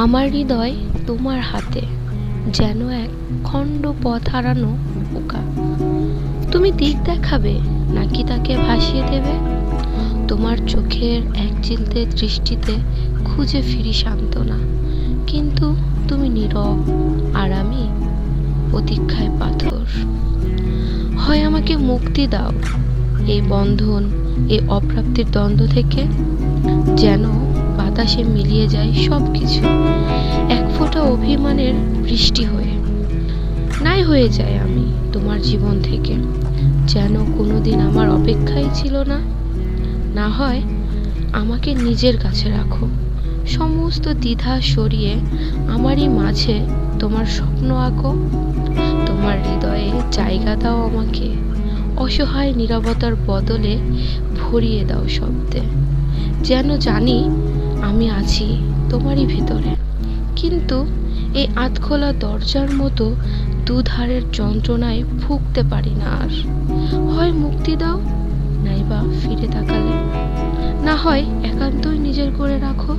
আমার হৃদয় তোমার হাতে, যেন এক খণ্ড পথ হারানো পোকা। তুমি দিক দেখাবে নাকি তাকে ভাসিয়ে দেবে? তোমার চোখের এক চিলতে দৃষ্টিতে খুঁজে ফিরি সান্ত্বনা, কিন্তু তুমি নীরব আর আমি প্রতীক্ষায় পাথর। হয় আমাকে মুক্তি দাও এই বন্ধন, এই অপ্রাপ্তির দ্বন্দ্ব থেকে, যেন বাতাসে মিলিয়ে যায় সব কিছু এক ফোঁটা অভিমানের বৃষ্টি হয়ে। নাই হয়ে যায় আমি তোমার জীবন থেকে, যেন কোনোদিন আমার অপেক্ষাই ছিল না। না হয় আমাকে নিজের কাছে রাখো, সমস্ত দ্বিধা সরিয়ে আমারই মাঝে তোমার স্বপ্ন আঁকো। তোমার হৃদয়ে জায়গা দাও আমাকে, অসহায় নীরবতার বদলে ভরিয়ে দাও শব্দে, যেন জানি আমি আছি তোমারই ভিতরে। কিন্তু এই আধখোলা দরজার মতো দুধারের যন্ত্রণায় ভুগতে পারি না আর। হয় মুক্তি দাও, নাইবা ফিরে তাকালে, না হয় একান্তই নিজের করে রাখো।